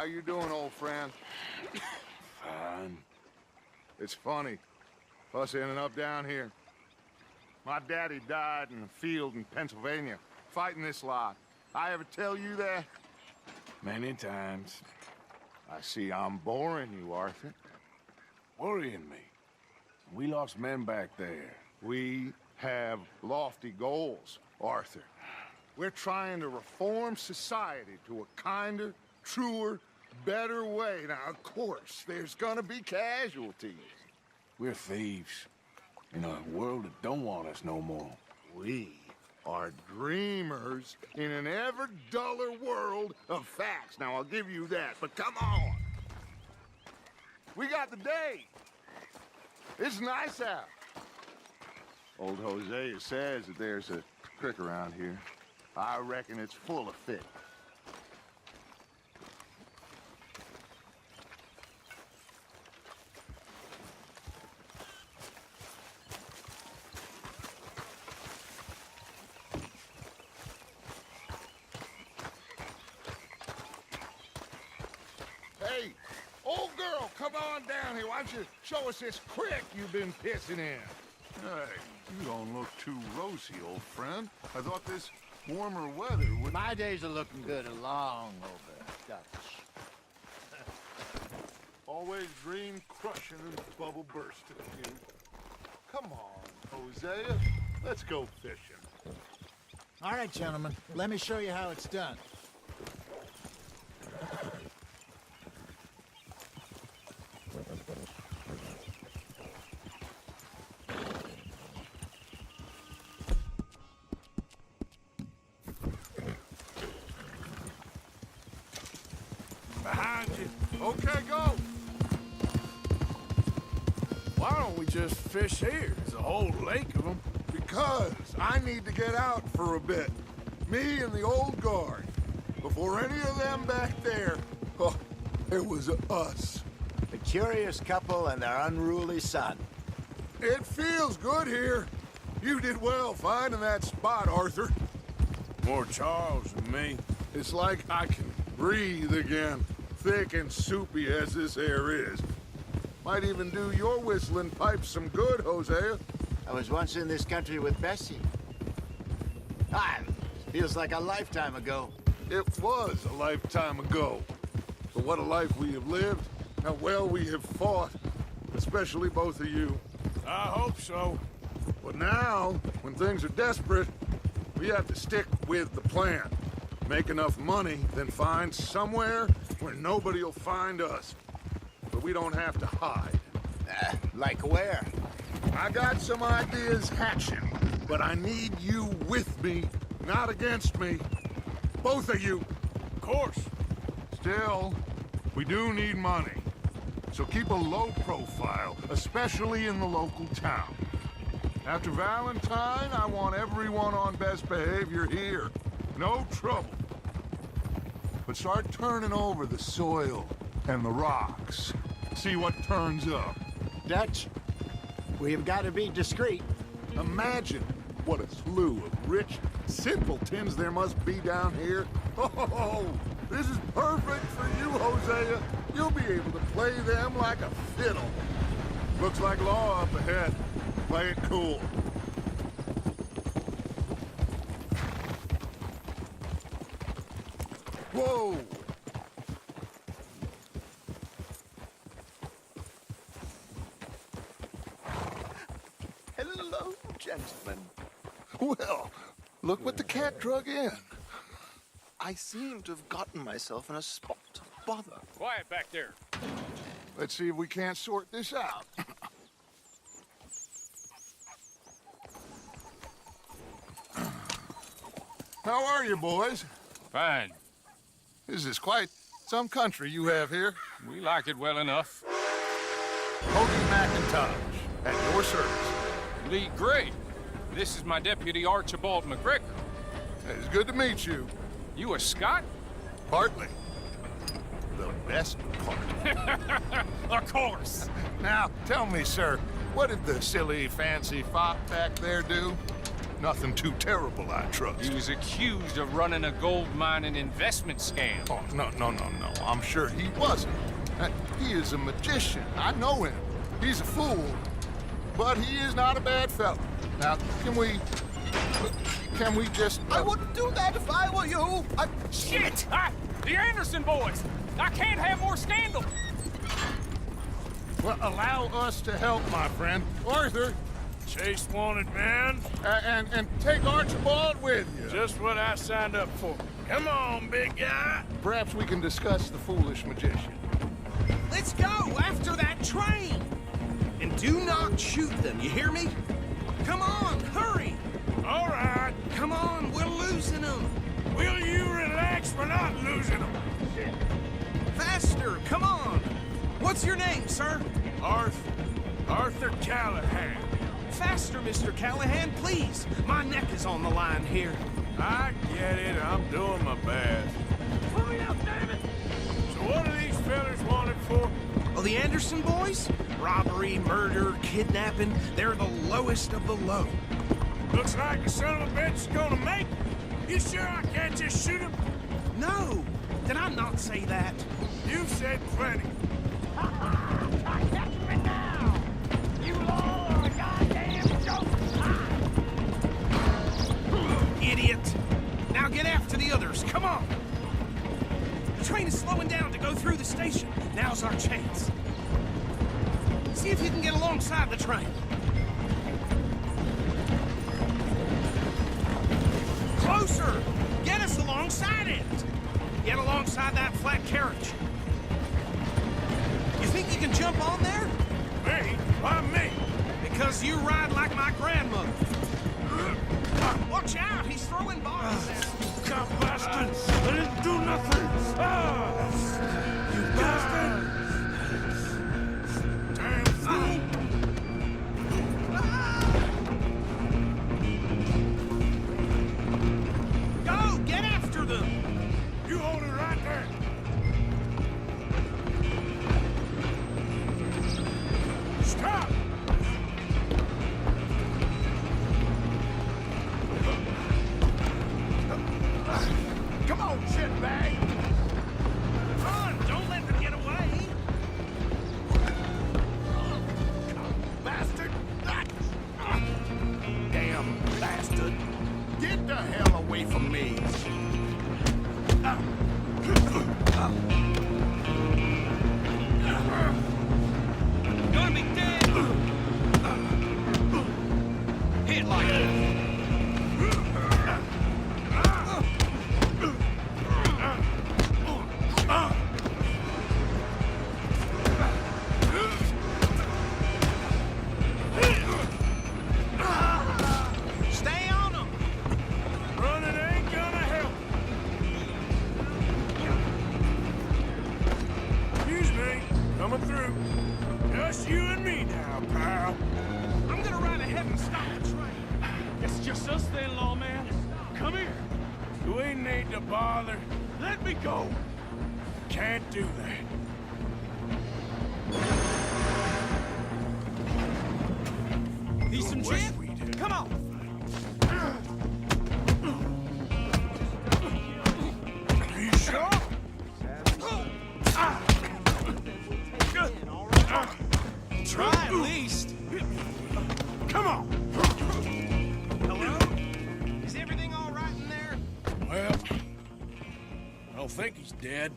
How you doing, old friend? Fine. It's funny, us ending up down here. My daddy died in the field in Pennsylvania, fighting this lot. I ever tell you that? Many times. I see I'm boring you, Arthur. Worrying me. We lost men back there. We have lofty goals, Arthur. We're trying to reform society to a kinder, truer, better way. Now, of course, there's gonna be casualties. We're thieves. In a world that don't want us no more. We are dreamers in an ever duller world of facts. Now, I'll give you that, but come on. We got the day. It's nice out. Old Hosea says that there's a creek around here. I reckon it's full of fish. Hey, old girl, come on down here. Why don't you show us this creek you've been pissing in? Hey, you don't look too rosy, old friend. I thought this warmer weather would... My days are looking good along over, Dutch. Always dream crushing and bubble bursting. You. Come on, Hosea. Let's go fishing. All right, gentlemen, let me show you how it's done. Behind you. Okay, go. Why don't we just fish here? There's a whole lake of them. Because I need to get out for a bit. Me and the old guard. Before any of them back there, oh, it was us. The curious couple and their unruly son. It feels good here. You did well finding that spot, Arthur. More Charles than me. It's like I can breathe again, thick and soupy as this air is. Might even do your whistling pipes some good, Hosea. I was once in this country with Bessie. Feels like a lifetime ago. It was a lifetime ago. But what a life we have lived, how well we have fought, especially both of you. I hope so. But now, when things are desperate, we have to stick with the plan. Make enough money, then find somewhere where nobody will find us. But we don't have to hide. Like where? I got some ideas hatching, but I need you with me, not against me. Both of you. Of course. Still, we do need money. So keep a low profile, especially in the local town. After Valentine, I want everyone on best behavior here. No trouble. But start turning over the soil and the rocks. See what turns up. Dutch, we've got to be discreet. Imagine what a slew of rich simpletons there must be down here. Oh, this is perfect for you, Hosea. You'll be able to play them like a fiddle. Looks like law up ahead. Play it cool. Whoa! Hello, gentlemen. Well, look what the cat drug in. I seem to have gotten myself in a spot of bother. Quiet back there. Let's see if we can't sort this out. How are you, boys? Fine. This is quite some country you have here. We like it well enough. Hoagie McIntosh, at your service. Lee Gray. This is my deputy Archibald McGregor. It's good to meet you. You a Scot? Partly. The best part. Of course. Now, tell me, sir, what did the silly, fancy fop back there do? Nothing too terrible, I trust. He was accused of running a gold mining investment scam. Oh, no. I'm sure he wasn't. He is a magician. I know him. He's a fool. But he is not a bad fellow. Now, can we just... I wouldn't do that if I were you. Shit! The Anderson boys! I can't have more scandal! Well, allow us to help, my friend. Arthur, Chase wanted man. and take Archibald with you. Just what I signed up for. Come on, big guy. Perhaps we can discuss the foolish magician. Let's go after that train! And do not shoot them, you hear me? Come on, hurry! All right. Come on, we're losing them! Will you relax? We're not losing them. Faster, come on! What's your name, sir? Arthur Callahan. Faster, Mr. Callahan, please! My neck is on the line here. I get it. I'm doing my best. Hurry up, damn it! So what are these fellas wanted for? Oh, the Anderson boys? Robbery, murder, kidnapping. They're the lowest of the low. Looks like the son of a bitch is gonna make it. You sure I can't just shoot him? No! Did I not say that? You said plenty. Catch me now! You all are a goddamn joke! Idiot! Now get after the others, come on! The train is slowing down to go through the station. Now's our chance. See if you can get alongside the train. Closer! Get us alongside it! Get alongside that flat carriage. You think you can jump on there? Me? Why me? Because you ride like my grandmother. Watch out, he's throwing bombs at us. God bastard! I didn't do nothing! You bastard! Damn fool! Go, get after them! You hold it right there! Stop! Come on, shitbag! Run! Don't let them get away! Bastard! Damn bastard! Get the hell away from me! Gonna be dead! Hit like that! Stay on them! Running ain't gonna help. Excuse me, coming through. Just you and me now, pal. I'm gonna ride ahead and stop the train. It's just us then, lawman. Come here. You ain't need to bother. Let me go. Can't do that. Need some West gin? we do. Come on! You sure? Try at least. Come on. Hello? Is everything all right in there? Well, I don't think he's dead.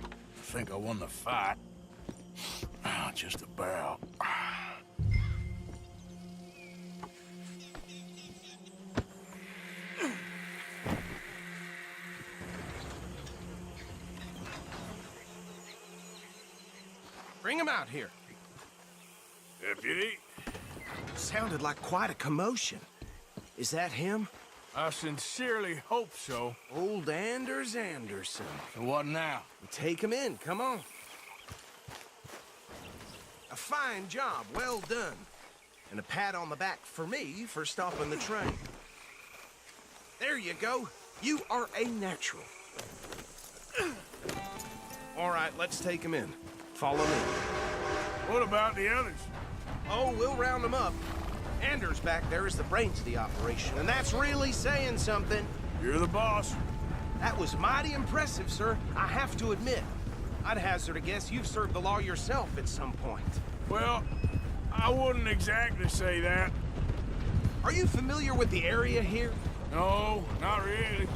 I think I won the fight. Just about. Bring him out here. Deputy, Sounded like quite a commotion. Is that him? I sincerely hope so. Old Anders Anderson. So what now? Take him in, come on. A fine job, well done. And a pat on the back for me for stopping the train. There you go. You are a natural. All right, let's take him in. Follow me. What about the others? Oh, we'll round them up. Anders back there is the brains of the operation, and that's really saying something. You're the boss. That was mighty impressive, sir. I have to admit. I'd hazard a guess you've served the law yourself at some point. Well, I wouldn't exactly say that. Are you familiar with the area here? No, not really.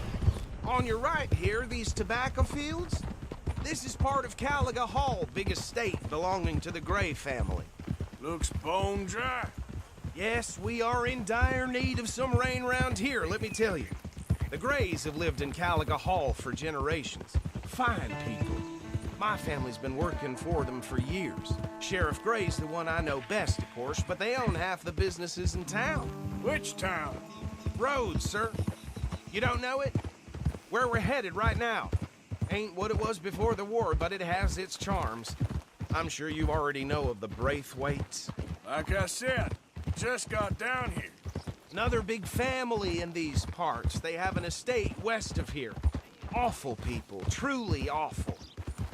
On your right here, these tobacco fields? This is part of Caliga Hall, big estate belonging to the Gray family. Looks bone dry. Yes, we are in dire need of some rain round here, let me tell you. The Grays have lived in Caliga Hall for generations. Fine people. My family's been working for them for years. Sheriff Gray's the one I know best, of course, but they own half the businesses in town. Which town? Rhodes, sir. You don't know it? Where we're headed right now. Ain't what it was before the war, but it has its charms. I'm sure you already know of the Braithwaites. Like I said, just got down here. Another big family in these parts. They have an estate west of here. Awful people, truly awful.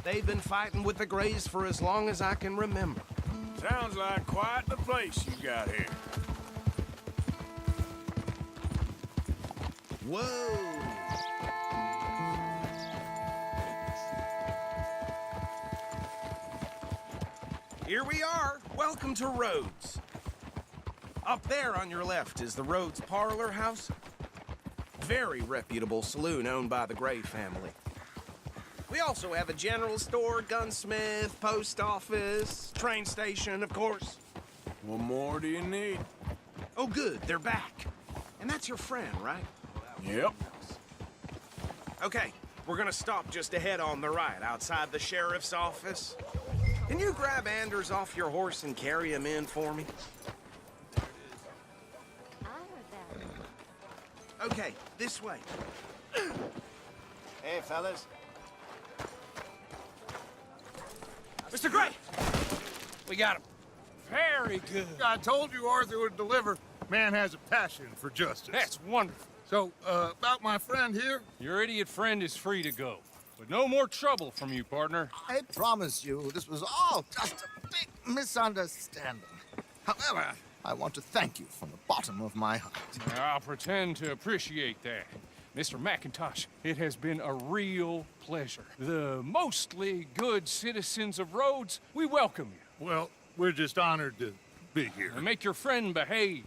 They've been fighting with the Grays for as long as I can remember. Sounds like quite the place you got here. Whoa! Here we are. Welcome to Rhodes. Up there on your left is the Rhodes Parlor House. Very reputable saloon owned by the Gray family. We also have a general store, gunsmith, post office, train station, of course. What more do you need? Oh, good, they're back. And that's your friend, right? Yep. Okay, we're gonna stop just ahead on the right, outside the sheriff's office. Can you grab Anders off your horse and carry him in for me? Okay, this way. Hey, fellas. Mr. Gray! We got him. Very good. I told you Arthur would deliver. Man has a passion for justice. That's wonderful. So, about my friend here? Your idiot friend is free to go. But no more trouble from you, partner. I promise you, this was all just a big misunderstanding. However, I want to thank you from the bottom of my heart. I'll pretend to appreciate that. Mr. McIntosh, it has been a real pleasure. The mostly good citizens of Rhodes, we welcome you. Well, we're just honored to be here. And make your friend behave.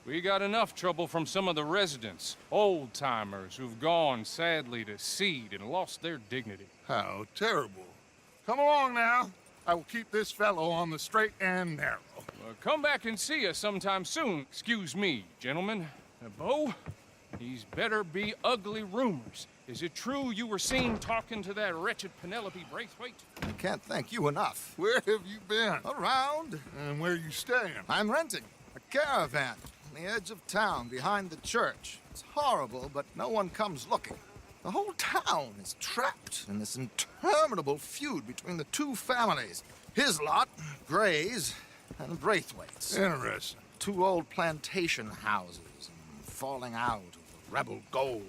We got enough trouble from some of the residents, old-timers who've gone, sadly, to seed and lost their dignity. How terrible. Come along now. I will keep this fellow on the straight and narrow. Come back and see us sometime soon. Excuse me, gentlemen. Bo, these better be ugly rumors. Is it true you were seen talking to that wretched Penelope Braithwaite? I can't thank you enough. Where have you been? Around, And where are you staying? I'm renting a caravan on the edge of town behind the church. It's horrible, but no one comes looking. The whole town is trapped in this interminable feud between the two families. His lot, Gray's, and Braithwaite's. Interesting. Two old plantation houses, and falling out over rebel gold,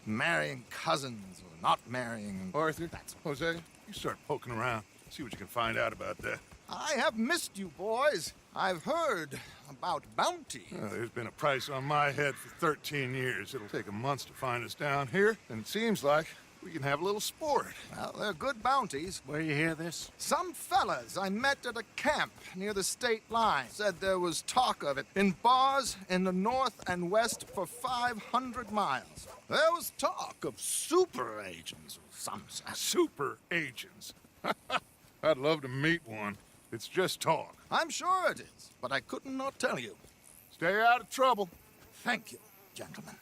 and marrying cousins or not marrying. Arthur, Jose, you start poking around. See what you can find out about that. I have missed you, boys. I've heard about bounty. Well, there's been a price on my head for 13 years. It'll take a month to find us down here, and it seems like we can have a little sport. Well, they're good bounties. Where you hear this? Some fellas I met at a camp near the state line said there was talk of it in bars in the north and west for 500 miles. There was talk of super agents of some sort. Super agents. I'd love to meet one. It's just talk. I'm sure it is, but I couldn't not tell you. Stay out of trouble. Thank you, gentlemen.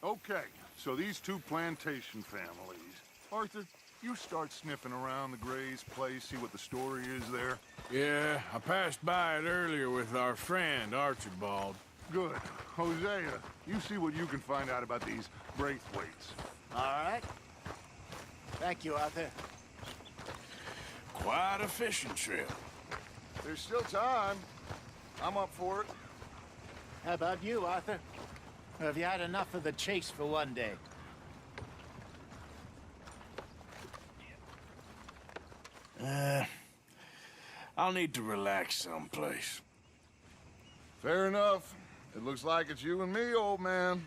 Okay, so these two plantation families. Arthur, you start sniffing around the Gray's place, see what the story is there. Yeah, I passed by it earlier with our friend, Archibald. Good. Hosea, you see what you can find out about these Braithwaites. All right. Thank you, Arthur. Quite a fishing trip. There's still time. I'm up for it. How about you, Arthur? Or have you had enough of the chase for one day? I'll need to relax someplace. Fair enough. It looks like it's you and me, old man.